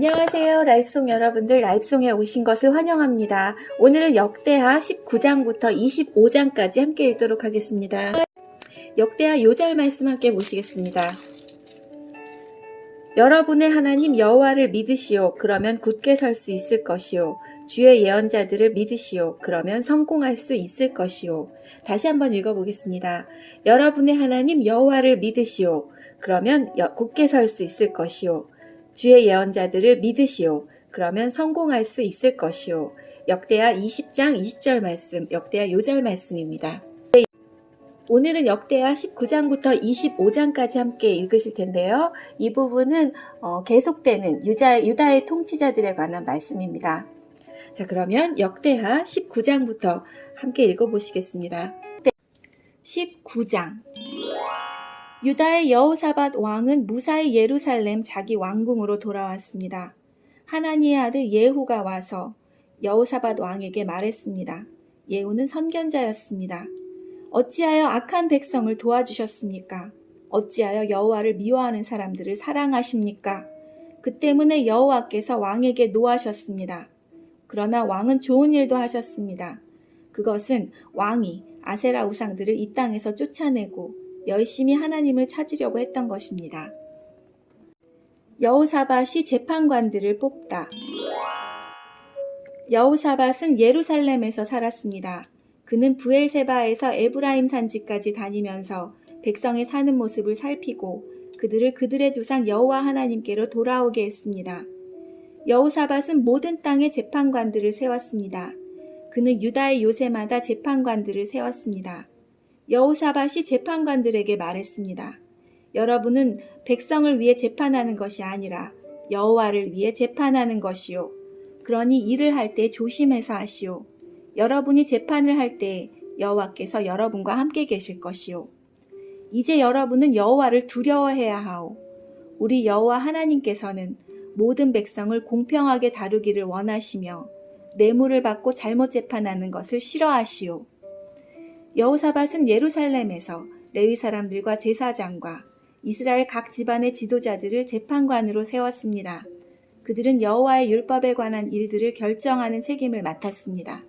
안녕하세요. 라이브송 여러분들, 라이브송에 오신 것을 환영합니다. 오늘은 역대하 19장부터 25장까지 함께 읽도록 하겠습니다. 역대하 요절 말씀 함께 보시겠습니다. 여러분의 하나님 여호와를 믿으시오. 그러면 굳게 설 수 있을 것이오. 주의 예언자들을 믿으시오. 그러면 성공할 수 있을 것이오. 다시 한번 읽어보겠습니다. 여러분의 하나님 여호와를 믿으시오. 그러면 굳게 설 수 있을 것이오. 주의 예언자들을 믿으시오. 그러면 성공할 수 있을 것이오. 역대하 20장 20절 말씀, 역대하 요절 말씀입니다. 오늘은 역대하 19장부터 25장까지 함께 읽으실 텐데요. 이 부분은 계속되는 유다의 통치자들에 관한 말씀입니다. 자, 그러면 역대하 19장부터 함께 읽어보시겠습니다. 19장. 유다의 여호사밧 왕은 무사히 예루살렘 자기 왕궁으로 돌아왔습니다. 하나니의 아들 예후가 와서 여호사밧 왕에게 말했습니다. 예후는 선견자였습니다. 어찌하여 악한 백성을 도와주셨습니까? 어찌하여 여호와를 미워하는 사람들을 사랑하십니까? 그 때문에 여호와께서 왕에게 노하셨습니다. 그러나 왕은 좋은 일도 하셨습니다. 그것은 왕이 아세라 우상들을 이 땅에서 쫓아내고 열심히 하나님을 찾으려고 했던 것입니다. 여호사밧이 재판관들을 뽑다. 여호사밧은 예루살렘에서 살았습니다. 그는 브엘세바에서 에브라임 산지까지 다니면서 백성의 사는 모습을 살피고 그들을 그들의 조상 여호와 하나님께로 돌아오게 했습니다. 여호사밧은 모든 땅에 재판관들을 세웠습니다. 그는 유다의 요새마다 재판관들을 세웠습니다. 여호사밧이 재판관들에게 말했습니다. 여러분은 백성을 위해 재판하는 것이 아니라 여호와를 위해 재판하는 것이요. 그러니 일을 할 때 조심해서 하시오. 여러분이 재판을 할 때 여호와께서 여러분과 함께 계실 것이요. 이제 여러분은 여호와를 두려워해야 하오. 우리 여호와 하나님께서는 모든 백성을 공평하게 다루기를 원하시며 뇌물을 받고 잘못 재판하는 것을 싫어하시오. 여호사밧은 예루살렘에서 레위 사람들과 제사장과 이스라엘 각 집안의 지도자들을 재판관으로 세웠습니다. 그들은 여호와의 율법에 관한 일들을 결정하는 책임을 맡았습니다.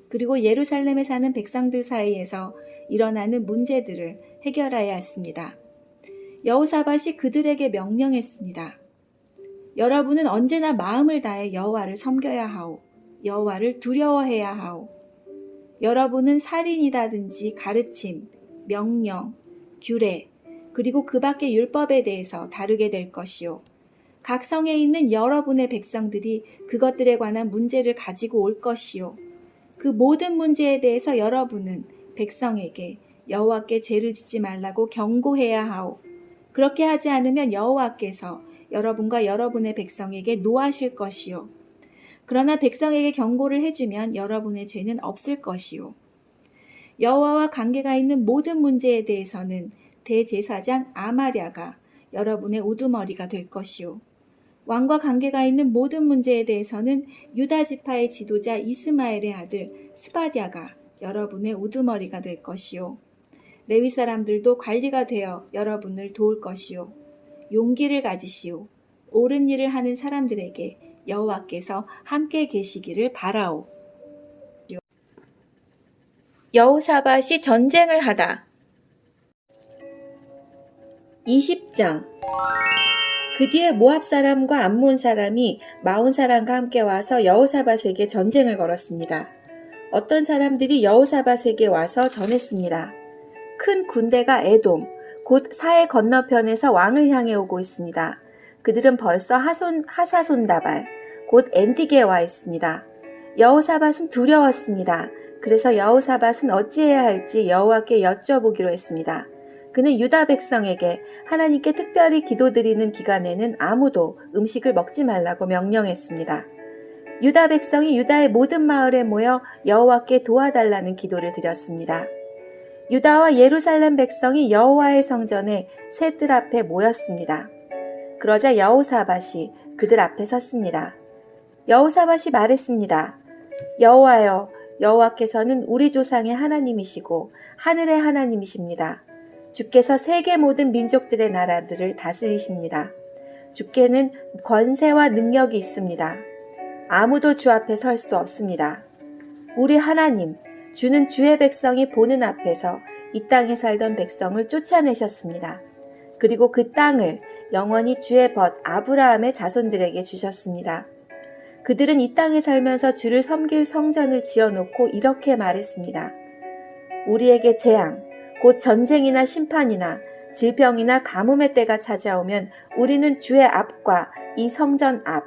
그리고 예루살렘에 사는 백성들 사이에서 일어나는 문제들을 해결해야 했습니다. 여호사밧이 그들에게 명령했습니다. 여러분은 언제나 마음을 다해 여호와를 섬겨야 하오. 여호와를 두려워해야 하오. 여러분은 살인이라든지 가르침, 명령, 규례, 그리고 그 밖의 율법에 대해서 다루게 될 것이요. 각 성에 있는 여러분의 백성들이 그것들에 관한 문제를 가지고 올 것이요. 그 모든 문제에 대해서 여러분은 백성에게 여호와께 죄를 짓지 말라고 경고해야 하오. 그렇게 하지 않으면 여호와께서 여러분과 여러분의 백성에게 노하실 것이요. 그러나 백성에게 경고를 해주면 여러분의 죄는 없을 것이요. 여호와와 관계가 있는 모든 문제에 대해서는 대제사장 아마랴가 여러분의 우두머리가 될 것이요. 왕과 관계가 있는 모든 문제에 대해서는 유다 지파의 지도자 이스마엘의 아들 스바랴가 여러분의 우두머리가 될 것이요. 레위 사람들도 관리가 되어 여러분을 도울 것이요. 용기를 가지시오. 옳은 일을 하는 사람들에게 여호와께서 함께 계시기를 바라오. 여호사밧이 전쟁을 하다. 20장. 그 뒤에 모압 사람과 암몬 사람이 마온 사람과 함께 와서 여호사밧에게 전쟁을 걸었습니다. 어떤 사람들이 여호사밧에게 와서 전했습니다. 큰 군대가 에돔, 곧 사해 건너편에서 왕을 향해 오고 있습니다. 그들은 벌써 하사손다발, 곧 엔디게에 와 있습니다. 여호사밧은 두려웠습니다. 그래서 여호사밧은 어찌해야 할지 여호와께 여쭤보기로 했습니다. 그는 유다 백성에게 하나님께 특별히 기도드리는 기간에는 아무도 음식을 먹지 말라고 명령했습니다. 유다 백성이 유다의 모든 마을에 모여 여호와께 도와달라는 기도를 드렸습니다. 유다와 예루살렘 백성이 여호와의 성전에 새들 앞에 모였습니다. 그러자 여호사밧이 그들 앞에 섰습니다. 여호사밧이 말했습니다. 여호와여, 여호와께서는 우리 조상의 하나님이시고 하늘의 하나님이십니다. 주께서 세계 모든 민족들의 나라들을 다스리십니다. 주께는 권세와 능력이 있습니다. 아무도 주 앞에 설 수 없습니다. 우리 하나님, 주는 주의 백성이 보는 앞에서 이 땅에 살던 백성을 쫓아내셨습니다. 그리고 그 땅을 영원히 주의 벗 아브라함의 자손들에게 주셨습니다. 그들은 이 땅에 살면서 주를 섬길 성전을 지어놓고 이렇게 말했습니다. 우리에게 재앙, 곧 전쟁이나 심판이나 질병이나 가뭄의 때가 찾아오면 우리는 주의 앞과 이 성전 앞,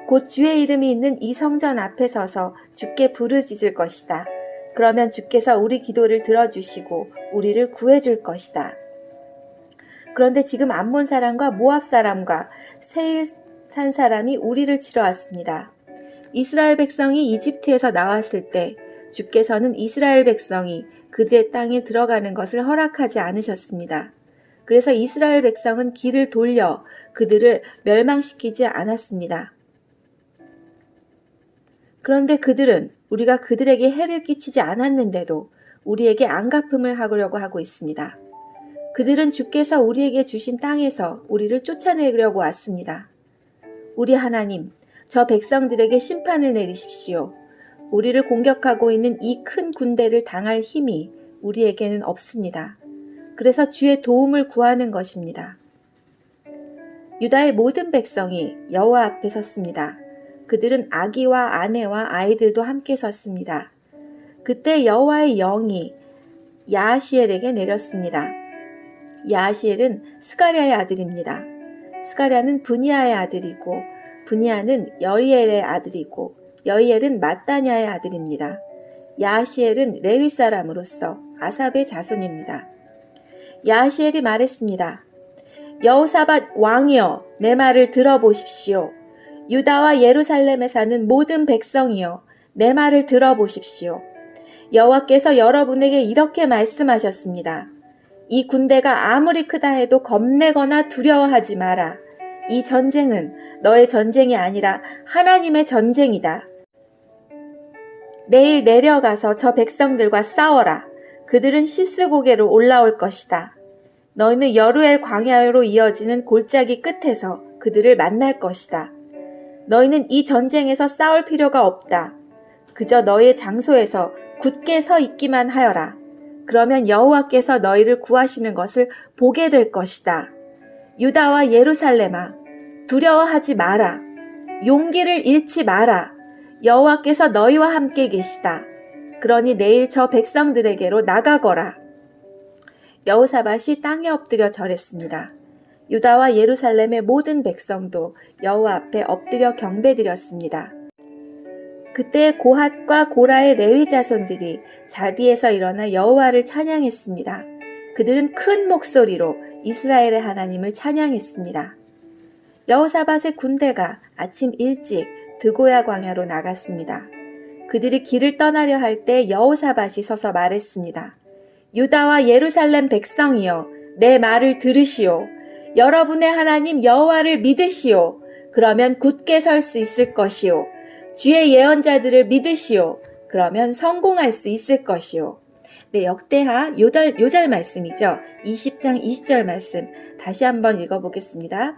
곧 주의 이름이 있는 이 성전 앞에 서서 주께 부르짖을 것이다. 그러면 주께서 우리 기도를 들어주시고 우리를 구해줄 것이다. 그런데 지금 암몬 사람과 모압 사람과 세일산 사람이 우리를 치러 왔습니다. 이스라엘 백성이 이집트에서 나왔을 때 주께서는 이스라엘 백성이 그들의 땅에 들어가는 것을 허락하지 않으셨습니다. 그래서 이스라엘 백성은 길을 돌려 그들을 멸망시키지 않았습니다. 그런데 그들은 우리가 그들에게 해를 끼치지 않았는데도 우리에게 안갚음을 하려고 하고 있습니다. 그들은 주께서 우리에게 주신 땅에서 우리를 쫓아내려고 왔습니다. 우리 하나님, 저 백성들에게 심판을 내리십시오. 우리를 공격하고 있는 이 큰 군대를 당할 힘이 우리에게는 없습니다. 그래서 주의 도움을 구하는 것입니다. 유다의 모든 백성이 여호와 앞에 섰습니다. 그들은 아기와 아내와 아이들도 함께 섰습니다. 그때 여호와의 영이 야하시엘에게 내렸습니다. 야하시엘은 스가랴의 아들입니다. 스가랴는 분이아의 아들이고 분이아는 여이엘의 아들이고 여이엘은 마따냐의 아들입니다. 야하시엘은 레위 사람으로서 아삽의 자손입니다. 야하시엘이 말했습니다. 여호사밧 왕이여, 내 말을 들어보십시오. 유다와 예루살렘에 사는 모든 백성이여, 내 말을 들어보십시오. 여호와께서 여러분에게 이렇게 말씀하셨습니다. 이 군대가 아무리 크다 해도 겁내거나 두려워하지 마라. 이 전쟁은 너의 전쟁이 아니라 하나님의 전쟁이다. 내일 내려가서 저 백성들과 싸워라. 그들은 시스고개로 올라올 것이다. 너희는 여루엘 광야로 이어지는 골짜기 끝에서 그들을 만날 것이다. 너희는 이 전쟁에서 싸울 필요가 없다. 그저 너의 장소에서 굳게 서 있기만 하여라. 그러면 여호와께서 너희를 구하시는 것을 보게 될 것이다. 유다와 예루살렘아, 두려워하지 마라. 용기를 잃지 마라. 여호와께서 너희와 함께 계시다. 그러니 내일 저 백성들에게로 나가거라. 여호사밧이 땅에 엎드려 절했습니다. 유다와 예루살렘의 모든 백성도 여호와 앞에 엎드려 경배드렸습니다. 그때 고핫과 고라의 레위 자손들이 자리에서 일어나 여호와를 찬양했습니다. 그들은 큰 목소리로 이스라엘의 하나님을 찬양했습니다. 여호사밧의 군대가 아침 일찍 드고야 광야로 나갔습니다. 그들이 길을 떠나려 할 때 여호사밧이 서서 말했습니다. 유다와 예루살렘 백성이여, 내 말을 들으시오. 여러분의 하나님 여호와를 믿으시오. 그러면 굳게 설 수 있을 것이오. 주의 예언자들을 믿으시오. 그러면 성공할 수 있을 것이오. 네, 역대하 요절 말씀이죠. 20장 20절 말씀 다시 한번 읽어보겠습니다.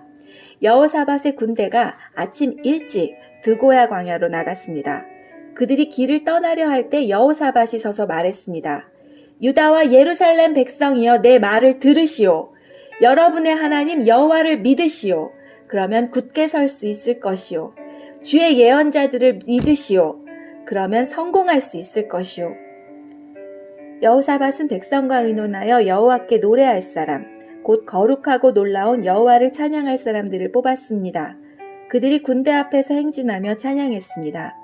여호사밧의 군대가 아침 일찍 드고야 광야로 나갔습니다. 그들이 길을 떠나려 할 때 여호사밧이 서서 말했습니다. 유다와 예루살렘 백성이여, 내 말을 들으시오. 여러분의 하나님 여호와를 믿으시오. 그러면 굳게 설 수 있을 것이오. 주의 예언자들을 믿으시오. 그러면 성공할 수 있을 것이오. 여호사밧은 백성과 의논하여 여호와께 노래할 사람, 곧 거룩하고 놀라운 여호와를 찬양할 사람들을 뽑았습니다. 그들이 군대 앞에서 행진하며 찬양했습니다.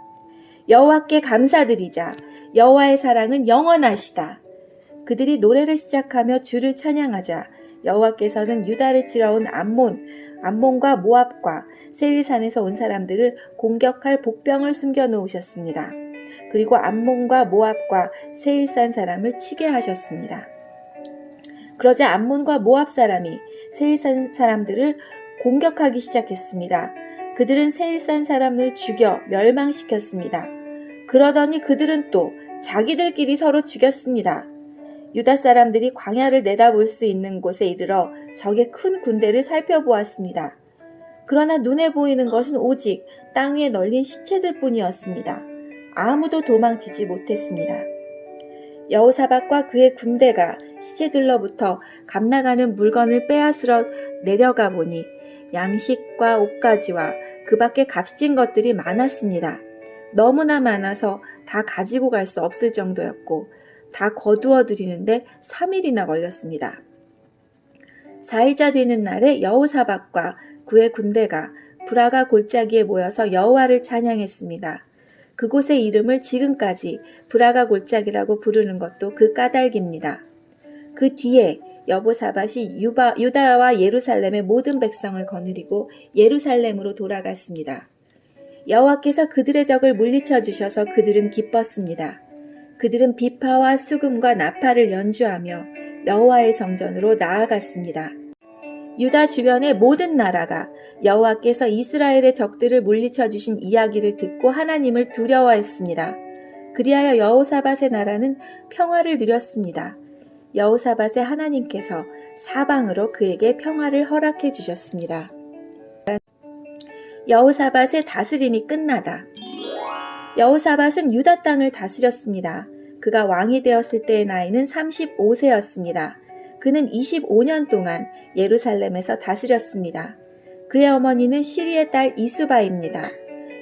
여호와께 감사드리자. 여호와의 사랑은 영원하시다. 그들이 노래를 시작하며 주를 찬양하자 여호와께서는 유다를 치러 온 암몬과 모압과 세일산에서 온 사람들을 공격할 복병을 숨겨 놓으셨습니다. 그리고 암몬과 모압과 세일산 사람을 치게 하셨습니다. 그러자 암몬과 모압 사람이 세일산 사람들을 공격하기 시작했습니다. 그들은 세일산 사람을 죽여 멸망시켰습니다. 그러더니 그들은 또 자기들끼리 서로 죽였습니다. 유다 사람들이 광야를 내다볼 수 있는 곳에 이르러 적의 큰 군대를 살펴보았습니다. 그러나 눈에 보이는 것은 오직 땅 위에 널린 시체들 뿐이었습니다. 아무도 도망치지 못했습니다. 여호사밧과 그의 군대가 시체들로부터 값나가는 물건을 빼앗으러 내려가 보니 양식과 옷가지와 그 밖에 값진 것들이 많았습니다. 너무나 많아서 다 가지고 갈 수 없을 정도였고 다 거두어 들이는데 3일이나 걸렸습니다. 4일자 되는 날에 여호사밧과 그의 군대가 브라가 골짜기에 모여서 여호와를 찬양했습니다. 그곳의 이름을 지금까지 브라가 골짜기라고 부르는 것도 그 까닭입니다. 그 뒤에 여호사밧이 유다와 예루살렘의 모든 백성을 거느리고 예루살렘으로 돌아갔습니다. 여호와께서 그들의 적을 물리쳐 주셔서 그들은 기뻤습니다. 그들은 비파와 수금과 나팔을 연주하며 여호와의 성전으로 나아갔습니다. 유다 주변의 모든 나라가 여호와께서 이스라엘의 적들을 물리쳐 주신 이야기를 듣고 하나님을 두려워했습니다. 그리하여 여호사밧의 나라는 평화를 누렸습니다. 여호사밧의 하나님께서 사방으로 그에게 평화를 허락해 주셨습니다. 여호사밧의 다스림이 끝나다. 여호사밧은 유다 땅을 다스렸습니다. 그가 왕이 되었을 때의 나이는 35세였습니다. 그는 25년 동안 예루살렘에서 다스렸습니다. 그의 어머니는 시리의 딸 이수바입니다.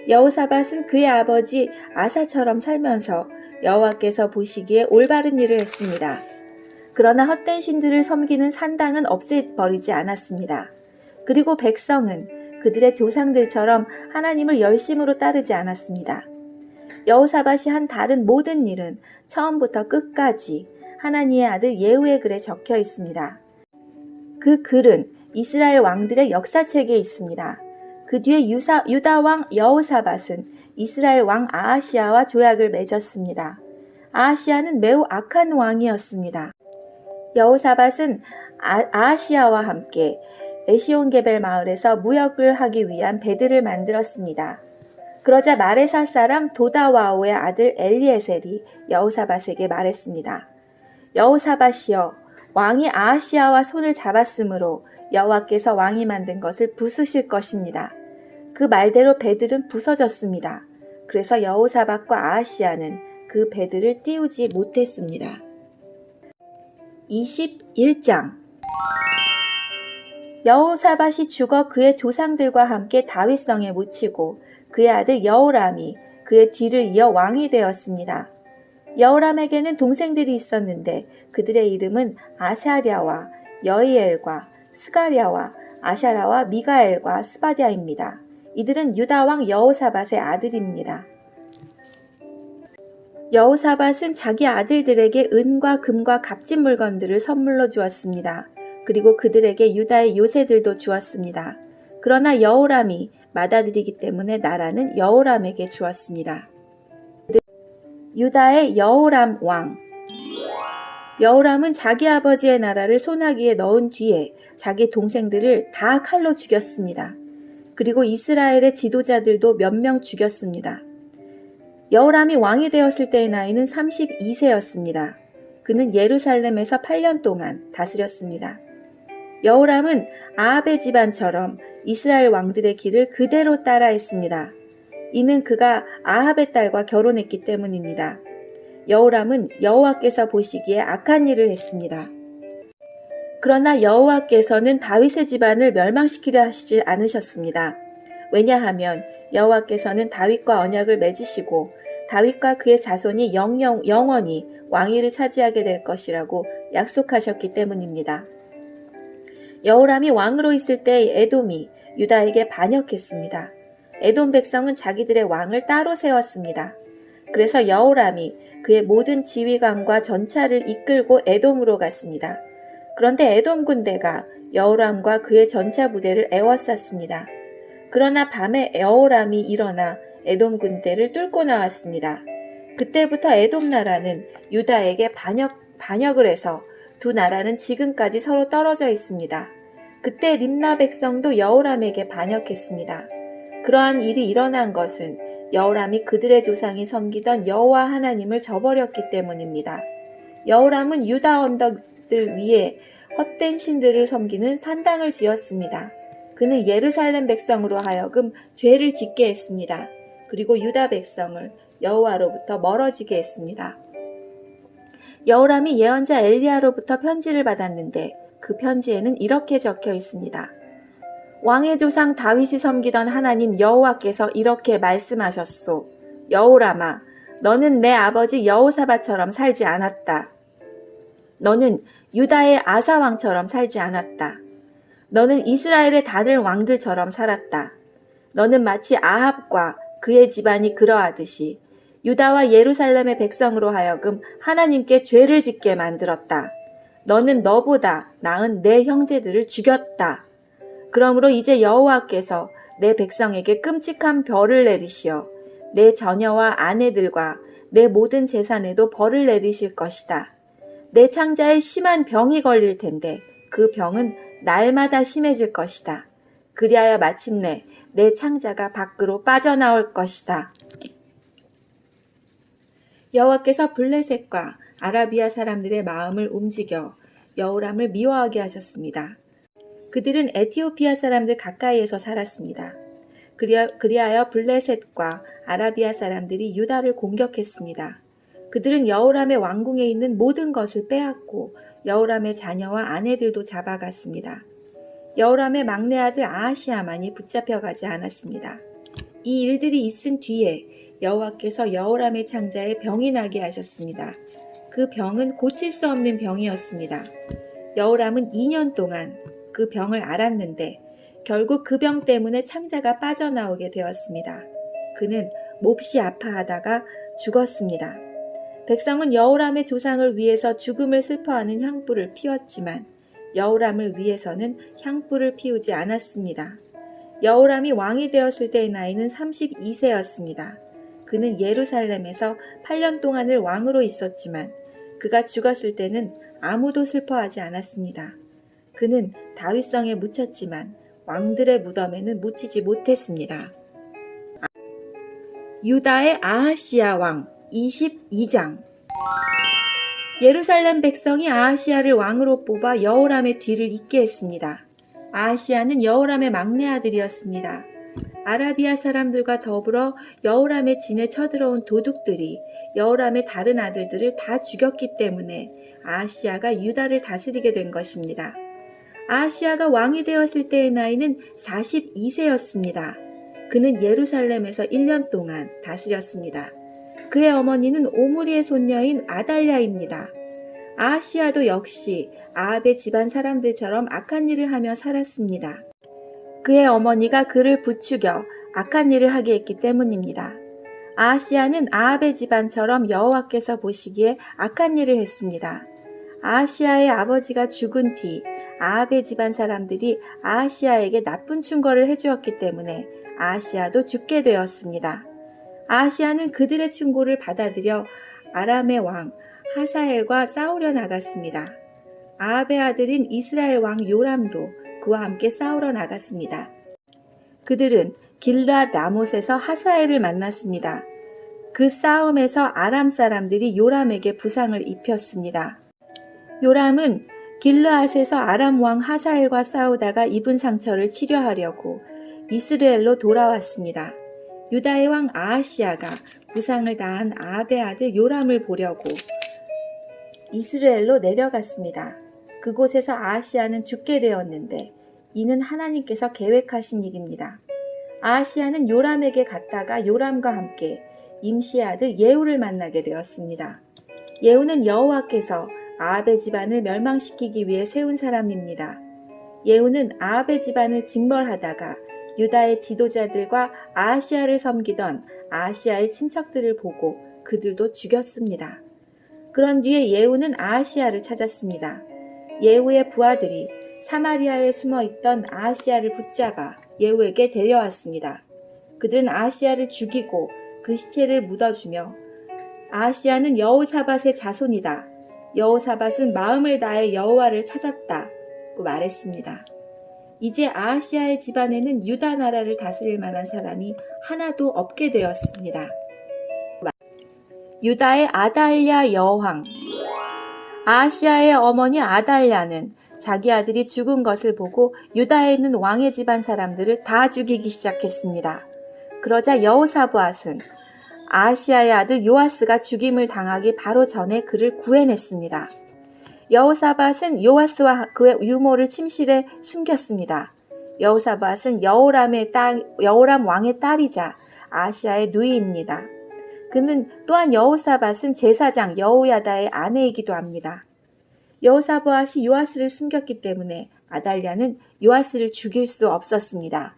여호사밧은 그의 아버지 아사처럼 살면서 여호와께서 보시기에 올바른 일을 했습니다. 그러나 헛된 신들을 섬기는 산당은 없애버리지 않았습니다. 그리고 백성은 그들의 조상들처럼 하나님을 열심으로 따르지 않았습니다. 여호사밧이 한 다른 모든 일은 처음부터 끝까지 하나님의 아들 예후의 글에 적혀 있습니다. 그 글은 이스라엘 왕들의 역사책에 있습니다. 그 뒤에 유다 왕 여호사밧은 이스라엘 왕 아하시아와 조약을 맺었습니다. 아하시아는 매우 악한 왕이었습니다. 여호사밧은 아하시아와 함께 에시온게벨 마을에서 무역을 하기 위한 배들을 만들었습니다. 그러자 마레사 사람 도다와오의 아들 엘리에셀이 여호사밧에게 말했습니다. 여호사밧이여, 왕이 아하시아와 손을 잡았으므로 여호와께서 왕이 만든 것을 부수실 것입니다. 그 말대로 배들은 부서졌습니다. 그래서 여호사밧과 아하시아는 그 배들을 띄우지 못했습니다. 21장. 여호사밧이 죽어 그의 조상들과 함께 다윗성에 묻히고 그의 아들 여호람이 그의 뒤를 이어 왕이 되었습니다. 여호람에게는 동생들이 있었는데 그들의 이름은 아사랴와 여이엘과 스가랴와 아샤라와 미가엘과 스바디아입니다. 이들은 유다 왕 여호사밧의 아들입니다. 여호사밧은 자기 아들들에게 은과 금과 값진 물건들을 선물로 주었습니다. 그리고 그들에게 유다의 요새들도 주었습니다. 그러나 여호람이 맏아들이기 때문에 나라는 여호람에게 주었습니다. 유다의 여호람 왕. 여호람은 자기 아버지의 나라를 소나기에 넣은 뒤에 자기 동생들을 다 칼로 죽였습니다. 그리고 이스라엘의 지도자들도 몇 명 죽였습니다. 여호람이 왕이 되었을 때의 나이는 32세였습니다. 그는 예루살렘에서 8년 동안 다스렸습니다. 여호람은 아합의 집안처럼 이스라엘 왕들의 길을 그대로 따라했습니다. 이는 그가 아합의 딸과 결혼했기 때문입니다. 여호람은 여호와께서 보시기에 악한 일을 했습니다. 그러나 여호와께서는 다윗의 집안을 멸망시키려 하시지 않으셨습니다. 왜냐하면 여호와께서는 다윗과 언약을 맺으시고 다윗과 그의 자손이 영원히 왕위를 차지하게 될 것이라고 약속하셨기 때문입니다. 여호람이 왕으로 있을 때 에돔이 유다에게 반역했습니다. 에돔 백성은 자기들의 왕을 따로 세웠습니다. 그래서 여호람이 그의 모든 지휘관과 전차를 이끌고 에돔으로 갔습니다. 그런데 에돔 군대가 여호람과 그의 전차 부대를 에워쌌습니다. 그러나 밤에 여호람이 일어나 에돔 군대를 뚫고 나왔습니다. 그때부터 에돔 나라는 유다에게 반역을 해서 두 나라는 지금까지 서로 떨어져 있습니다. 그때 림나 백성도 여호람에게 반역했습니다. 그러한 일이 일어난 것은 여호람이 그들의 조상이 섬기던 여호와 하나님을 저버렸기 때문입니다. 여호람은 유다 언덕들 위에 헛된 신들을 섬기는 산당을 지었습니다. 그는 예루살렘 백성으로 하여금 죄를 짓게 했습니다. 그리고 유다 백성을 여호와로부터 멀어지게 했습니다. 여호람이 예언자 엘리야로부터 편지를 받았는데 그 편지에는 이렇게 적혀 있습니다. 왕의 조상 다윗이 섬기던 하나님 여호와께서 이렇게 말씀하셨소. 여호람아, 너는 내 아버지 여호사밧처럼 살지 않았다. 너는 유다의 아사 왕처럼 살지 않았다. 너는 이스라엘의 다른 왕들처럼 살았다. 너는 마치 아합과 그의 집안이 그러하듯이 유다와 예루살렘의 백성으로 하여금 하나님께 죄를 짓게 만들었다. 너는 너보다 나은 내 형제들을 죽였다. 그러므로 이제 여호와께서 내 백성에게 끔찍한 벌을 내리시어 내 자녀와 아내들과 내 모든 재산에도 벌을 내리실 것이다. 내 창자에 심한 병이 걸릴 텐데 그 병은 날마다 심해질 것이다. 그리하여 마침내 내 창자가 밖으로 빠져나올 것이다. 여호와께서 블레셋과 아라비아 사람들의 마음을 움직여 여호람을 미워하게 하셨습니다. 그들은 에티오피아 사람들 가까이에서 살았습니다. 그리하여 블레셋과 아라비아 사람들이 유다를 공격했습니다. 그들은 여호람의 왕궁에 있는 모든 것을 빼앗고 여호람의 자녀와 아내들도 잡아갔습니다. 여호람의 막내 아들 아하시야만이 붙잡혀가지 않았습니다. 이 일들이 있은 뒤에 여호와께서 여호람의 창자에 병이 나게 하셨습니다. 그 병은 고칠 수 없는 병이었습니다. 여호람은 2년 동안 그 병을 앓았는데 결국 그 병 때문에 창자가 빠져나오게 되었습니다. 그는 몹시 아파하다가 죽었습니다. 백성은 여호람의 조상을 위해서 죽음을 슬퍼하는 향불을 피웠지만 여호람을 위해서는 향불을 피우지 않았습니다. 여호람이 왕이 되었을 때의 나이는 32세였습니다. 그는 예루살렘에서 8년 동안을 왕으로 있었지만 그가 죽었을 때는 아무도 슬퍼하지 않았습니다. 그는 다윗성에 묻혔지만 왕들의 무덤에는 묻히지 못했습니다. 유다의 아하시야 왕 22장. 예루살렘 백성이 아하시야를 왕으로 뽑아 여호람의 뒤를 잇게 했습니다. 아하시야는 여호람의 막내 아들이었습니다. 아라비아 사람들과 더불어 여호람의 진에 쳐들어온 도둑들이 여호람의 다른 아들들을 다 죽였기 때문에 아하시야가 유다를 다스리게 된 것입니다. 아하시야가 왕이 되었을 때의 나이는 42세였습니다. 그는 예루살렘에서 1년 동안 다스렸습니다. 그의 어머니는 오므리의 손녀인 아달랴입니다. 아하시야도 역시 아합의 집안 사람들처럼 악한 일을 하며 살았습니다. 그의 어머니가 그를 부추겨 악한 일을 하게 했기 때문입니다. 아하시야는 아합의 집안처럼 여호와께서 보시기에 악한 일을 했습니다. 아하시야의 아버지가 죽은 뒤 아합의 집안 사람들이 아하시야에게 나쁜 충고를 해주었기 때문에 아하시야도 죽게 되었습니다. 아하시야는 그들의 충고를 받아들여 아람의 왕 하사엘과 싸우려 나갔습니다. 아합의 아들인 이스라엘 왕 요람도 그와 함께 싸우러 나갔습니다. 그들은 길르앗 라못에서 하사엘을 만났습니다. 그 싸움에서 아람 사람들이 요람에게 부상을 입혔습니다. 요람은 길르앗에서 아람 왕 하사엘과 싸우다가 입은 상처를 치료하려고 이스라엘로 돌아왔습니다. 유다의 왕 아하시야가 부상을 당한 아합의 아들 요람을 보려고 이스라엘로 내려갔습니다. 그곳에서 아하시야는 죽게 되었는데 이는 하나님께서 계획하신 일입니다. 아하시야는 요람에게 갔다가 요람과 함께 임시의 아들 예후를 만나게 되었습니다. 예후는 여호와께서 아합의 집안을 멸망시키기 위해 세운 사람입니다. 예후는 아합의 집안을 징벌하다가 유다의 지도자들과 아하시야를 섬기던 아하시야의 친척들을 보고 그들도 죽였습니다. 그런 뒤에 예후는 아하시야를 찾았습니다. 예후의 부하들이 사마리아에 숨어있던 아하시야를 붙잡아 예후에게 데려왔습니다. 그들은 아하시야를 죽이고 그 시체를 묻어주며 아하시야는 여호사밧의 자손이다. 여호사밧은 마음을 다해 여호와를 찾았다고 말했습니다. 이제 아하시야의 집안에는 유다 나라를 다스릴 만한 사람이 하나도 없게 되었습니다. 유다의 아달랴 여왕. 아하시야의 어머니 아달랴는 자기 아들이 죽은 것을 보고 유다에 있는 왕의 집안 사람들을 다 죽이기 시작했습니다. 그러자 여호사밧은 아하시아의 아들 요아스가 죽임을 당하기 바로 전에 그를 구해냈습니다. 여호사밧은 요아스와 그의 유모를 침실에 숨겼습니다. 여호사밧은 여호람 왕의 딸이자 아하시아의 누이입니다. 그는 또한 여호사밧은 제사장 여호야다의 아내이기도 합니다. 여호사밧이 요아스를 숨겼기 때문에 아달랴는 요아스를 죽일 수 없었습니다.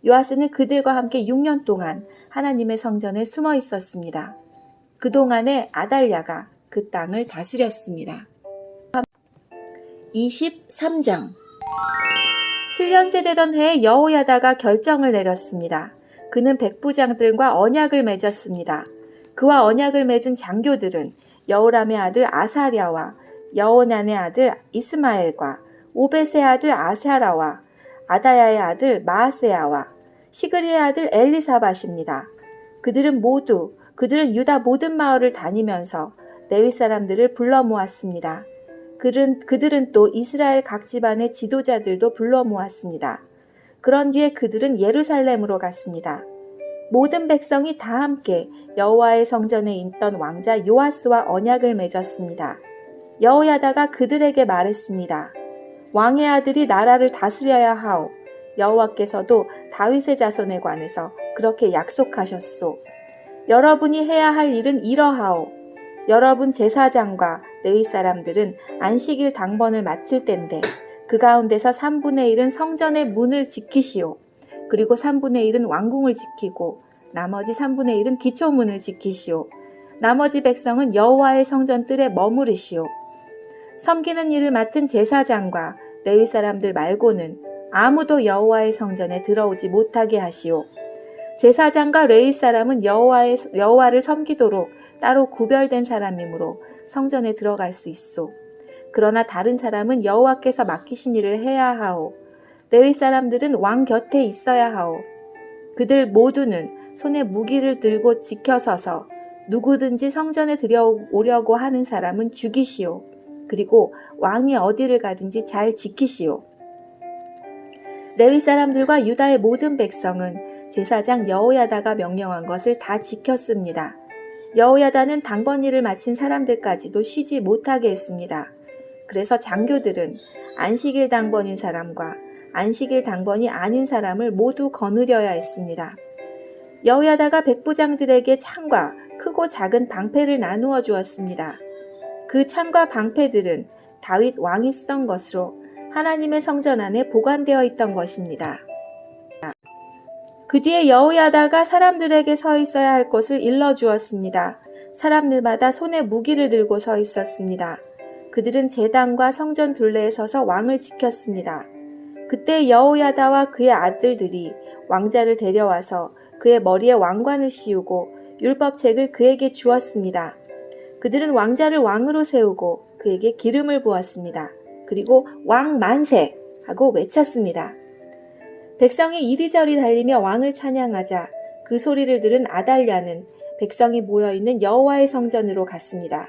요아스는 그들과 함께 6년 동안 하나님의 성전에 숨어 있었습니다. 그동안에 아달랴가 그 땅을 다스렸습니다. 23장 7년째 되던 해에 여호야다가 결정을 내렸습니다. 그는 백부장들과 언약을 맺었습니다. 그와 언약을 맺은 장교들은 여호람의 아들 아사랴와 여호난의 아들 이스마엘과 오벳의 아들 아샤라와 아다야의 아들 마아세야와 시그리의 아들 엘리사밧입니다. 그들은 유다 모든 마을을 다니면서 레위 사람들을 불러 모았습니다. 그들은 또 이스라엘 각 집안의 지도자들도 불러 모았습니다. 그런 뒤에 그들은 예루살렘으로 갔습니다. 모든 백성이 다 함께 여호와의 성전에 있던 왕자 요아스와 언약을 맺었습니다. 여호야다가 그들에게 말했습니다. 왕의 아들이 나라를 다스려야 하오. 여호와께서도 다윗의 자손에 관해서 그렇게 약속하셨소. 여러분이 해야 할 일은 이러하오. 여러분 제사장과 레위 사람들은 안식일 당번을 마칠 때인데 그 가운데서 3분의 1은 성전의 문을 지키시오. 그리고 3분의 1은 왕궁을 지키고 나머지 3분의 1은 기초문을 지키시오. 나머지 백성은 여호와의 성전 뜰에 머무르시오. 섬기는 일을 맡은 제사장과 레위 사람들 말고는 아무도 여호와의 성전에 들어오지 못하게 하시오. 제사장과 레위 사람은 여호와를 섬기도록 따로 구별된 사람이므로 성전에 들어갈 수 있소. 그러나 다른 사람은 여호와께서 맡기신 일을 해야 하오. 레위 사람들은 왕 곁에 있어야 하오. 그들 모두는 손에 무기를 들고 지켜서서 누구든지 성전에 들여오려고 하는 사람은 죽이시오. 그리고 왕이 어디를 가든지 잘 지키시오. 레위 사람들과 유다의 모든 백성은 제사장 여호야다가 명령한 것을 다 지켰습니다. 여호야다는 당번 일을 마친 사람들까지도 쉬지 못하게 했습니다. 그래서 장교들은 안식일 당번인 사람과 안식일 당번이 아닌 사람을 모두 거느려야 했습니다. 여호야다가 백부장들에게 창과 크고 작은 방패를 나누어 주었습니다. 그 창과 방패들은 다윗 왕이 쓰던 것으로 하나님의 성전 안에 보관되어 있던 것입니다. 그 뒤에 여호야다가 사람들에게 서 있어야 할 곳을 일러주었습니다. 사람들마다 손에 무기를 들고 서 있었습니다. 그들은 제단과 성전 둘레에 서서 왕을 지켰습니다. 그때 여호야다와 그의 아들들이 왕자를 데려와서 그의 머리에 왕관을 씌우고 율법책을 그에게 주었습니다. 그들은 왕자를 왕으로 세우고 그에게 기름을 부었습니다. 그리고 왕 만세! 하고 외쳤습니다. 백성이 이리저리 달리며 왕을 찬양하자 그 소리를 들은 아달랴는 백성이 모여있는 여호와의 성전으로 갔습니다.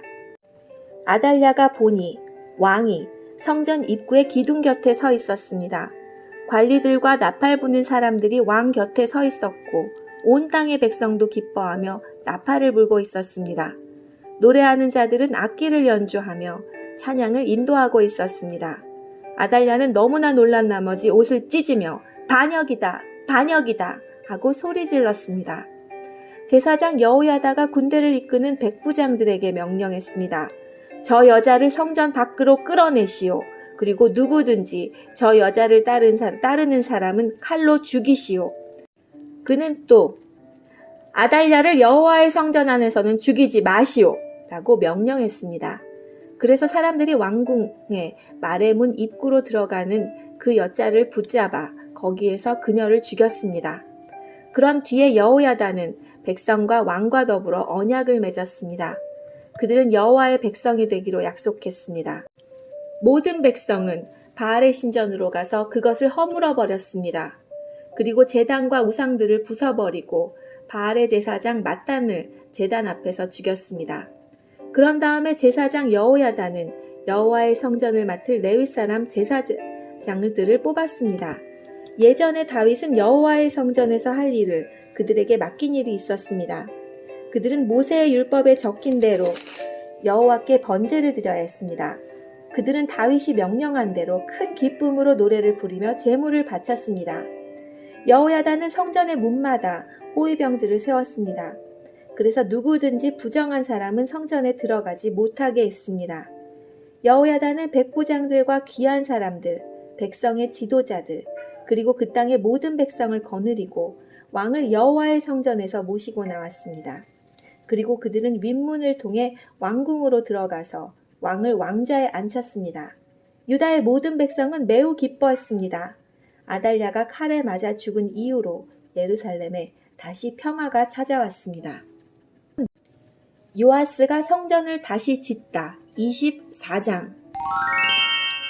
아달랴가 보니 왕이 성전 입구의 기둥 곁에 서 있었습니다. 관리들과 나팔 부는 사람들이 왕 곁에 서 있었고 온 땅의 백성도 기뻐하며 나팔을 불고 있었습니다. 노래하는 자들은 악기를 연주하며 찬양을 인도하고 있었습니다. 아달랴는 너무나 놀란 나머지 옷을 찢으며 반역이다! 반역이다! 하고 소리 질렀습니다. 제사장 여호야다가 군대를 이끄는 백부장들에게 명령했습니다. 저 여자를 성전 밖으로 끌어내시오. 그리고 누구든지 저 여자를 따르는 사람은 칼로 죽이시오. 그는 또 아달랴를 여호와의 성전 안에서는 죽이지 마시오. 라고 명령했습니다. 그래서 사람들이 왕궁의 마레문 입구로 들어가는 그 여자를 붙잡아 거기에서 그녀를 죽였습니다. 그런 뒤에 여호야다는 백성과 왕과 더불어 언약을 맺었습니다. 그들은 여호와의 백성이 되기로 약속했습니다. 모든 백성은 바알의 신전으로 가서 그것을 허물어 버렸습니다. 그리고 제단과 우상들을 부숴버리고 바알의 제사장 맏단을 제단 앞에서 죽였습니다. 그런 다음에 제사장 여호야다는 여호와의 성전을 맡을 레위 사람 제사장들을 뽑았습니다. 예전에 다윗은 여호와의 성전에서 할 일을 그들에게 맡긴 일이 있었습니다. 그들은 모세의 율법에 적힌 대로 여호와께 번제를 드려야 했습니다. 그들은 다윗이 명령한 대로 큰 기쁨으로 노래를 부르며 제물을 바쳤습니다. 여호야다는 성전의 문마다 호위병들을 세웠습니다. 그래서 누구든지 부정한 사람은 성전에 들어가지 못하게 했습니다. 여호야다는 백부장들과 귀한 사람들, 백성의 지도자들, 그리고 그 땅의 모든 백성을 거느리고 왕을 여호와의 성전에서 모시고 나왔습니다. 그리고 그들은 윗문을 통해 왕궁으로 들어가서 왕을 왕좌에 앉혔습니다. 유다의 모든 백성은 매우 기뻐했습니다. 아달랴가 칼에 맞아 죽은 이후로 예루살렘에 다시 평화가 찾아왔습니다. 요아스가 성전을 다시 짓다. 24장.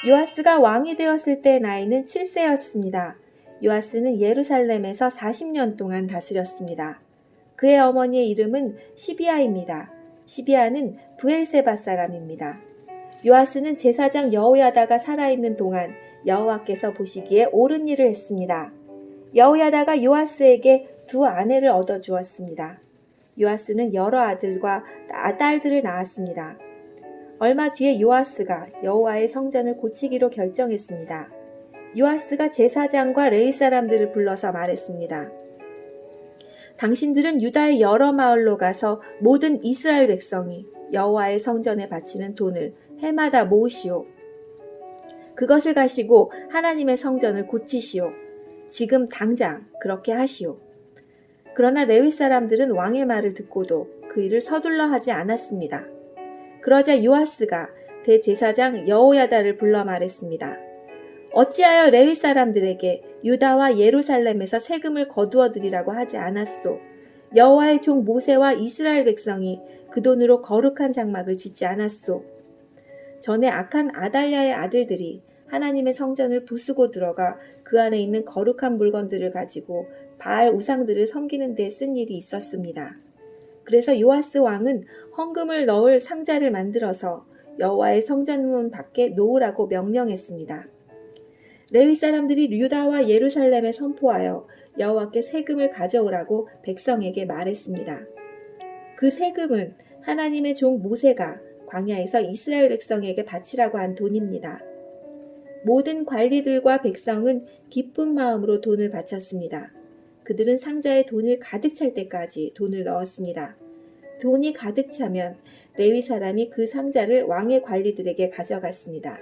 요아스가 왕이 되었을 때 나이는 7세였습니다. 요아스는 예루살렘에서 40년 동안 다스렸습니다. 그의 어머니의 이름은 시비아입니다. 시비아는 브엘세바 사람입니다. 요아스는 제사장 여호야다가 살아있는 동안 여호와께서 보시기에 옳은 일을 했습니다. 여호야다가 요아스에게 두 아내를 얻어주었습니다. 요아스는 여러 아들과 딸들을 낳았습니다. 얼마 뒤에 요아스가 여호와의 성전을 고치기로 결정했습니다. 요아스가 제사장과 레위 사람들을 불러서 말했습니다. 당신들은 유다의 여러 마을로 가서 모든 이스라엘 백성이 여호와의 성전에 바치는 돈을 해마다 모으시오. 그것을 가지고 하나님의 성전을 고치시오. 지금 당장 그렇게 하시오. 그러나 레위 사람들은 왕의 말을 듣고도 그 일을 서둘러 하지 않았습니다. 그러자 요아스가 대제사장 여호야다를 불러 말했습니다. 어찌하여 레위 사람들에게 유다와 예루살렘에서 세금을 거두어 드리라고 하지 않았소? 여호와의 종 모세와 이스라엘 백성이 그 돈으로 거룩한 장막을 짓지 않았소? 전에 악한 아달랴의 아들들이 하나님의 성전을 부수고 들어가 그 안에 있는 거룩한 물건들을 가지고 바알 우상들을 섬기는 데 쓴 일이 있었습니다. 그래서 요아스 왕은 헌금을 넣을 상자를 만들어서 여호와의 성전문 밖에 놓으라고 명령했습니다. 레위 사람들이 유다와 예루살렘에 선포하여 여호와께 세금을 가져오라고 백성에게 말했습니다. 그 세금은 하나님의 종 모세가 광야에서 이스라엘 백성에게 바치라고 한 돈입니다. 모든 관리들과 백성은 기쁜 마음으로 돈을 바쳤습니다. 그들은 상자에 돈을 가득 찰 때까지 돈을 넣었습니다. 돈이 가득 차면 레위 사람이 그 상자를 왕의 관리들에게 가져갔습니다.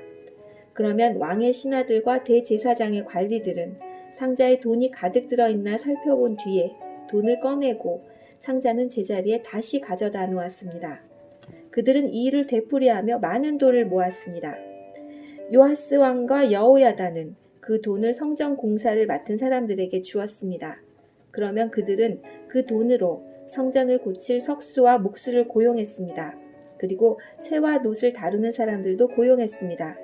그러면 왕의 신하들과 대제사장의 관리들은 상자에 돈이 가득 들어있나 살펴본 뒤에 돈을 꺼내고 상자는 제자리에 다시 가져다 놓았습니다. 그들은 이 일을 되풀이하며 많은 돈을 모았습니다. 요아스 왕과 여호야다는 그 돈을 성전 공사를 맡은 사람들에게 주었습니다. 그러면 그들은 그 돈으로 성전을 고칠 석수와 목수를 고용했습니다. 그리고 쇠와 놋을 다루는 사람들도 고용했습니다.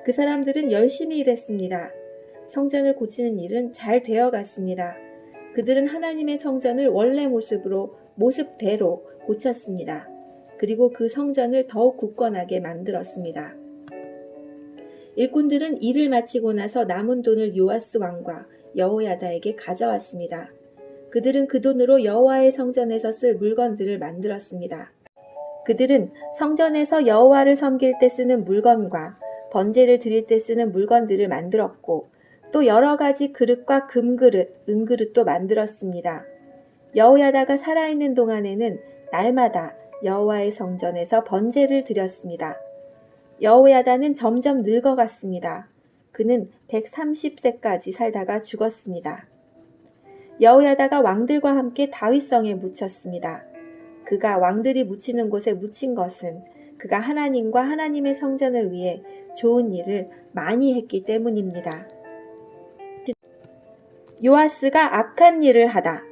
그 사람들은 열심히 일했습니다. 성전을 고치는 일은 잘 되어갔습니다. 그들은 하나님의 성전을 원래 모습대로 고쳤습니다. 그리고 그 성전을 더욱 굳건하게 만들었습니다. 일꾼들은 일을 마치고 나서 남은 돈을 요아스 왕과 여호야다에게 가져왔습니다. 그들은 그 돈으로 여호와의 성전에서 쓸 물건들을 만들었습니다. 그들은 성전에서 여호와를 섬길 때 쓰는 물건과 번제를 드릴 때 쓰는 물건들을 만들었고 또 여러 가지 그릇과 금그릇, 은그릇도 만들었습니다. 여호야다가 살아있는 동안에는 날마다 여호와의 성전에서 번제를 드렸습니다. 여호야다는 점점 늙어갔습니다. 그는 130세까지 살다가 죽었습니다. 여호야다가 왕들과 함께 다윗성에 묻혔습니다. 그가 왕들이 묻히는 곳에 묻힌 것은 그가 하나님과 하나님의 성전을 위해 좋은 일을 많이 했기 때문입니다. 요아스가 악한 일을 하다.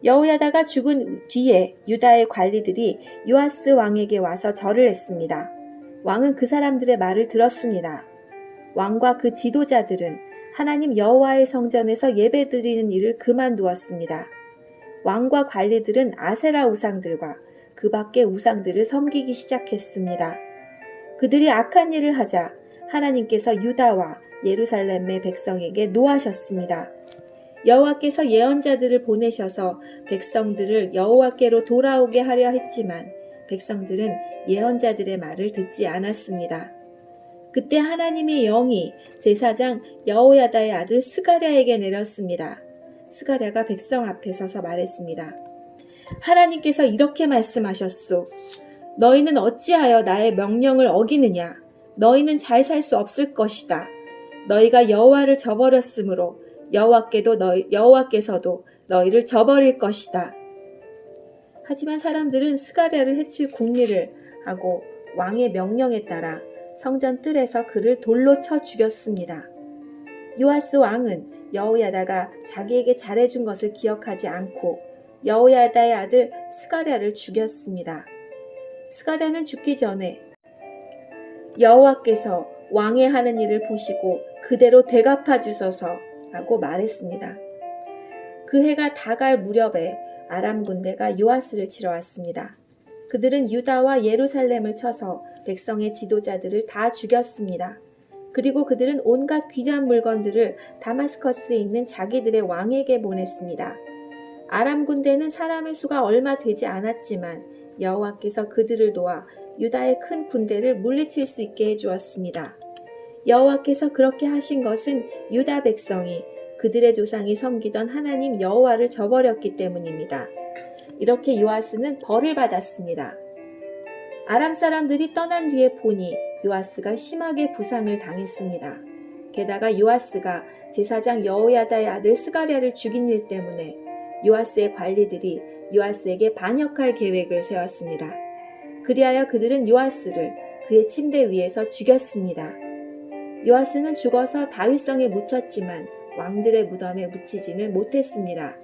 여호야다가 죽은 뒤에 유다의 관리들이 요아스 왕에게 와서 절을 했습니다. 왕은 그 사람들의 말을 들었습니다. 왕과 그 지도자들은 하나님 여호와의 성전에서 예배드리는 일을 그만두었습니다. 왕과 관리들은 아세라 우상들과 그 밖의 우상들을 섬기기 시작했습니다. 그들이 악한 일을 하자 하나님께서 유다와 예루살렘의 백성에게 노하셨습니다. 여호와께서 예언자들을 보내셔서 백성들을 여호와께로 돌아오게 하려 했지만 백성들은 예언자들의 말을 듣지 않았습니다. 그때 하나님의 영이 제사장 여호야다의 아들 스가랴에게 내렸습니다. 스가랴가 백성 앞에 서서 말했습니다. 하나님께서 이렇게 말씀하셨소. 너희는 어찌하여 나의 명령을 어기느냐? 너희는 잘 살 수 없을 것이다. 너희가 여호와를 저버렸으므로 여호와께서도 너희를 저버릴 것이다. 하지만 사람들은 스가랴를 해칠 궁리를 하고 왕의 명령에 따라 성전 뜰에서 그를 돌로 쳐 죽였습니다. 요아스 왕은 여호야다가 자기에게 잘해준 것을 기억하지 않고 여호야다의 아들 스가랴를 죽였습니다. 스가랴는 죽기 전에 여호와께서 왕의 하는 일을 보시고 그대로 되갚아 주소서 라고 말했습니다. 그 해가 다갈 무렵에 아람 군대가 요아스를 치러 왔습니다. 그들은 유다와 예루살렘을 쳐서 백성의 지도자들을 다 죽였습니다. 그리고 그들은 온갖 귀한 물건들을 다마스커스에 있는 자기들의 왕에게 보냈습니다. 아람 군대는 사람의 수가 얼마 되지 않았지만 여호와께서 그들을 도와 유다의 큰 군대를 물리칠 수 있게 해주었습니다. 여호와께서 그렇게 하신 것은 유다 백성이 그들의 조상이 섬기던 하나님 여호와를 저버렸기 때문입니다. 이렇게 요아스는 벌을 받았습니다. 아람 사람들이 떠난 뒤에 보니 요아스가 심하게 부상을 당했습니다. 게다가 요아스가 제사장 여호야다의 아들 스가랴를 죽인 일 때문에 요아스의 관리들이 요아스에게 반역할 계획을 세웠습니다. 그리하여 그들은 요아스를 그의 침대 위에서 죽였습니다. 요아스는 죽어서 다윗성에 묻혔지만 왕들의 무덤에 묻히지는 못했습니다.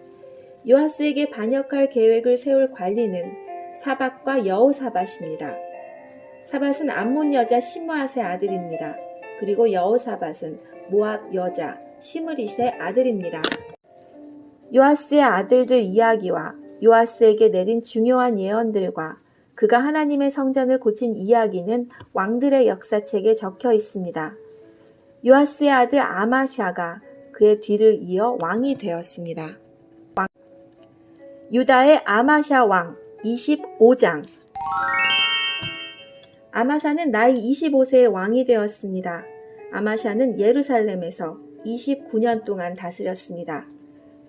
요아스에게 반역할 계획을 세울 관리는 사밧과 여호사밧입니다. 사밧은 암몬 여자 시므앗의 아들입니다. 그리고 여호사밧은 모압 여자 시므릿의 아들입니다. 요아스의 아들들 이야기와 요아스에게 내린 중요한 예언들과 그가 하나님의 성전을 고친 이야기는 왕들의 역사책에 적혀 있습니다. 요아스의 아들 아마샤가 그의 뒤를 이어 왕이 되었습니다. 유다의 아마샤 왕 25장. 아마샤는 나이 25세에 왕이 되었습니다. 아마샤는 예루살렘에서 29년 동안 다스렸습니다.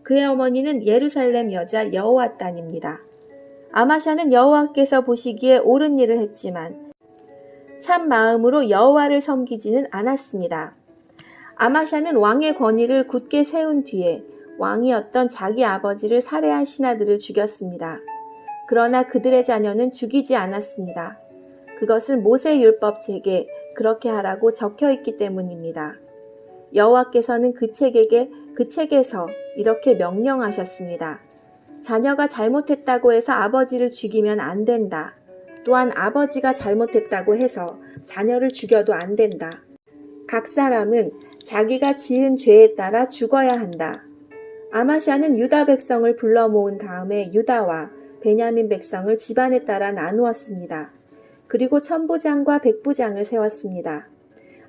그의 어머니는 예루살렘 여자 여호앗단입니다. 아마샤는 여호와께서 보시기에 옳은 일을 했지만 참 마음으로 여호와를 섬기지는 않았습니다. 아마샤는 왕의 권위를 굳게 세운 뒤에 왕이었던 자기 아버지를 살해한 신하들을 죽였습니다. 그러나 그들의 자녀는 죽이지 않았습니다. 그것은 모세율법책에 그렇게 하라고 적혀 있기 때문입니다. 여호와께서는 그 책에서 이렇게 명령하셨습니다. 자녀가 잘못했다고 해서 아버지를 죽이면 안 된다. 또한 아버지가 잘못했다고 해서 자녀를 죽여도 안 된다. 각 사람은 자기가 지은 죄에 따라 죽어야 한다. 아마샤는 유다 백성을 불러 모은 다음에 유다와 베냐민 백성을 집안에 따라 나누었습니다. 그리고 천부장과 백부장을 세웠습니다.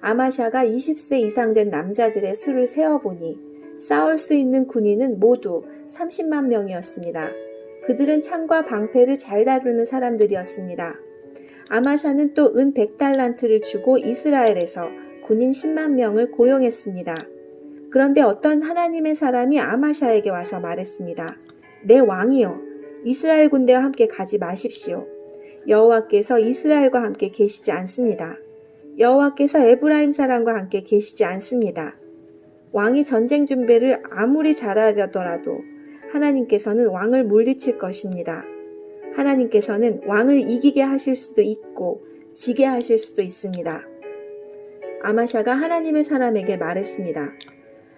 아마샤가 20세 이상 된 남자들의 수를 세어보니 싸울 수 있는 군인은 모두 30만 명이었습니다. 그들은 창과 방패를 잘 다루는 사람들이었습니다. 아마샤는 또 은 100달란트를 주고 이스라엘에서 군인 10만 명을 고용했습니다. 그런데 어떤 하나님의 사람이 아마샤에게 와서 말했습니다. 내 왕이여, 이스라엘 군대와 함께 가지 마십시오. 여호와께서 이스라엘과 함께 계시지 않습니다. 여호와께서 에브라임 사람과 함께 계시지 않습니다. 왕이 전쟁 준비를 아무리 잘하려더라도 하나님께서는 왕을 물리칠 것입니다. 하나님께서는 왕을 이기게 하실 수도 있고 지게 하실 수도 있습니다. 아마샤가 하나님의 사람에게 말했습니다.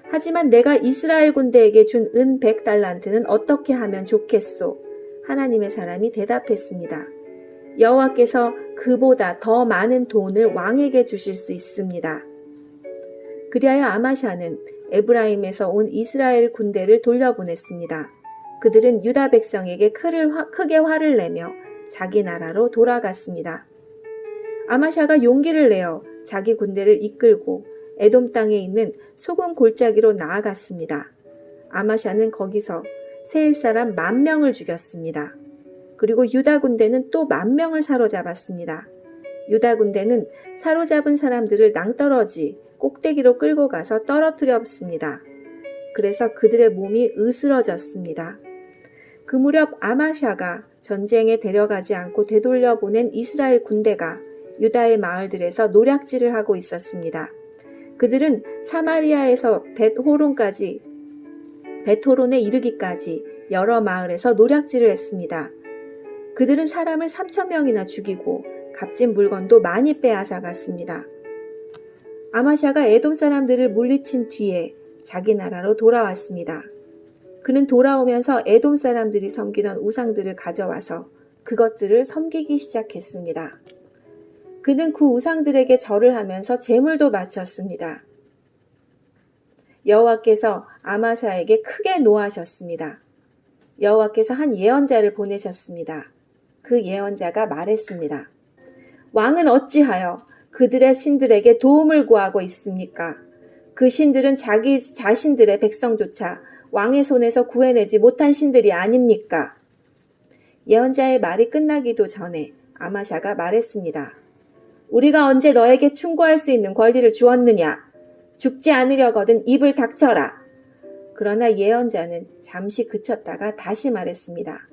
하지만 내가 이스라엘 군대에게 준 은 100달란트는 어떻게 하면 좋겠소? 하나님의 사람이 대답했습니다. 여호와께서 그보다 더 많은 돈을 왕에게 주실 수 있습니다. 그리하여 아마샤는 에브라임에서 온 이스라엘 군대를 돌려보냈습니다. 그들은 유다 백성에게 크게 화를 내며 자기 나라로 돌아갔습니다. 아마샤가 용기를 내어 자기 군대를 이끌고 에돔 땅에 있는 소금 골짜기로 나아갔습니다. 아마샤는 거기서 세일 사람 10,000명을 죽였습니다. 그리고 유다 군대는 또 10,000명을 사로잡았습니다. 유다 군대는 사로잡은 사람들을 낭떠러지 꼭대기로 끌고 가서 떨어뜨렸습니다. 그래서 그들의 몸이 으스러졌습니다. 그 무렵 아마샤가 전쟁에 데려가지 않고 되돌려 보낸 이스라엘 군대가 유다의 마을들에서 노략질을 하고 있었습니다. 그들은 사마리아에서 벳호론에 이르기까지 여러 마을에서 노략질을 했습니다. 그들은 사람을 3,000명이나 죽이고 값진 물건도 많이 빼앗아 갔습니다. 아마샤가 에돔 사람들을 물리친 뒤에 자기 나라로 돌아왔습니다. 그는 돌아오면서 에돔 사람들이 섬기던 우상들을 가져와서 그것들을 섬기기 시작했습니다. 그는 그 우상들에게 절을 하면서 제물도 바쳤습니다. 여호와께서 아마샤에게 크게 노하셨습니다. 여호와께서 한 예언자를 보내셨습니다. 그 예언자가 말했습니다. 왕은 어찌하여 그들의 신들에게 도움을 구하고 있습니까? 그 신들은 자기 자신들의 백성조차 왕의 손에서 구해내지 못한 신들이 아닙니까? 예언자의 말이 끝나기도 전에 아마샤가 말했습니다. 우리가 언제 너에게 충고할 수 있는 권리를 주었느냐? 죽지 않으려거든 입을 닥쳐라. 그러나 예언자는 잠시 그쳤다가 다시 말했습니다.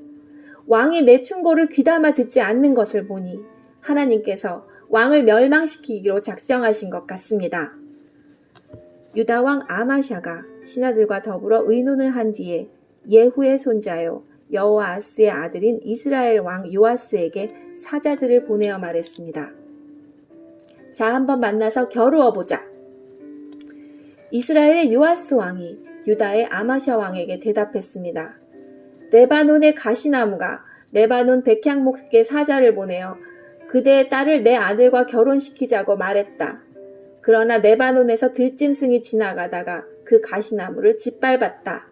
왕이 내 충고를 귀담아 듣지 않는 것을 보니 하나님께서 왕을 멸망시키기로 작정하신 것 같습니다. 유다 왕 아마샤가 신하들과 더불어 의논을 한 뒤에 예후의 손자요 여호아스의 아들인 이스라엘 왕 요아스에게 사자들을 보내어 말했습니다. 자, 한번 만나서 겨루어보자. 이스라엘의 요아스 왕이 유다의 아마샤 왕에게 대답했습니다. 레바논의 가시나무가 레바논 백향목에 사자를 보내어 그대의 딸을 내 아들과 결혼시키자고 말했다. 그러나 레바논에서 들짐승이 지나가다가 그 가시나무를 짓밟았다.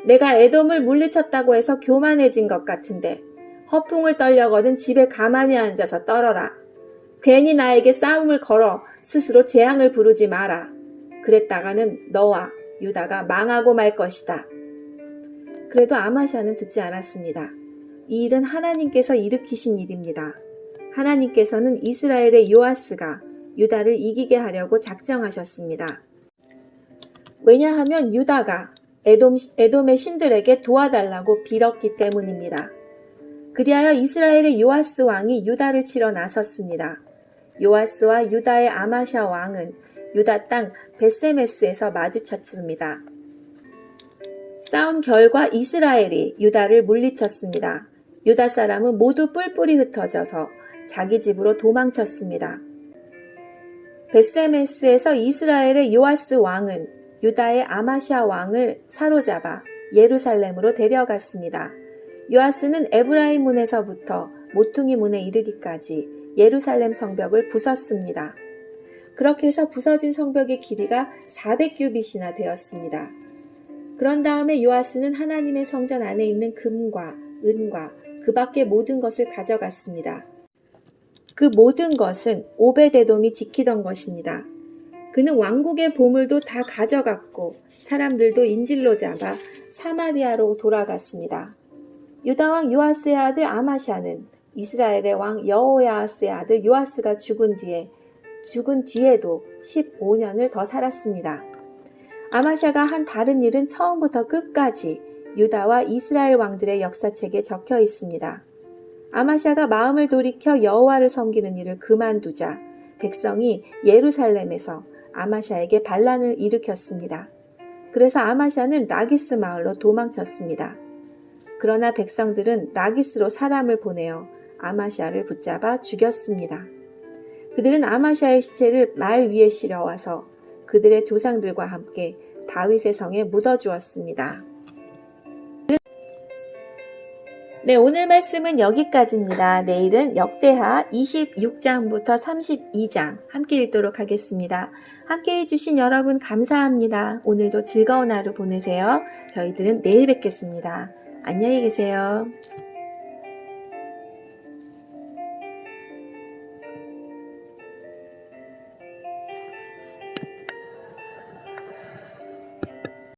내가 에돔을 물리쳤다고 해서 교만해진 것 같은데 허풍을 떨려거든 집에 가만히 앉아서 떨어라. 괜히 나에게 싸움을 걸어 스스로 재앙을 부르지 마라. 그랬다가는 너와 유다가 망하고 말 것이다. 그래도 아마샤는 듣지 않았습니다. 이 일은 하나님께서 일으키신 일입니다. 하나님께서는 이스라엘의 요아스가 유다를 이기게 하려고 작정하셨습니다. 왜냐하면 유다가 에돔의 신들에게 도와달라고 빌었기 때문입니다. 그리하여 이스라엘의 요아스 왕이 유다를 치러 나섰습니다. 요아스와 유다의 아마샤 왕은 유다 땅 벳세메스에서 마주쳤습니다. 싸운 결과 이스라엘이 유다를 물리쳤습니다. 유다 사람은 모두 뿔뿔이 흩어져서 자기 집으로 도망쳤습니다. 벳세메스에서 이스라엘의 요아스 왕은 유다의 아마샤 왕을 사로잡아 예루살렘으로 데려갔습니다. 요아스는 에브라임 문에서부터 모퉁이 문에 이르기까지 예루살렘 성벽을 부쉈습니다. 그렇게 해서 부서진 성벽의 길이가 400규빗이나 되었습니다. 그런 다음에 요아스는 하나님의 성전 안에 있는 금과 은과 그 밖의 모든 것을 가져갔습니다. 그 모든 것은 오베데돔이 지키던 것입니다. 그는 왕국의 보물도 다 가져갔고 사람들도 인질로 잡아 사마리아로 돌아갔습니다. 유다 왕 요아스의 아들 아마샤는 이스라엘의 왕 여호야스의 아들 요아스가 죽은 뒤에도 15년을 더 살았습니다. 아마샤가 한 다른 일은 처음부터 끝까지 유다와 이스라엘 왕들의 역사책에 적혀 있습니다. 아마샤가 마음을 돌이켜 여호와를 섬기는 일을 그만두자 백성이 예루살렘에서 아마샤에게 반란을 일으켰습니다. 그래서 아마샤는 라기스 마을로 도망쳤습니다. 그러나 백성들은 라기스로 사람을 보내어 아마샤를 붙잡아 죽였습니다. 그들은 아마샤의 시체를 말 위에 실어와서 그들의 조상들과 함께 다윗의 성에 묻어주었습니다. 네, 오늘 말씀은 여기까지입니다. 내일은 역대하 26장부터 32장 함께 읽도록 하겠습니다. 함께 해주신 여러분 감사합니다. 오늘도 즐거운 하루 보내세요. 저희들은 내일 뵙겠습니다. 안녕히 계세요.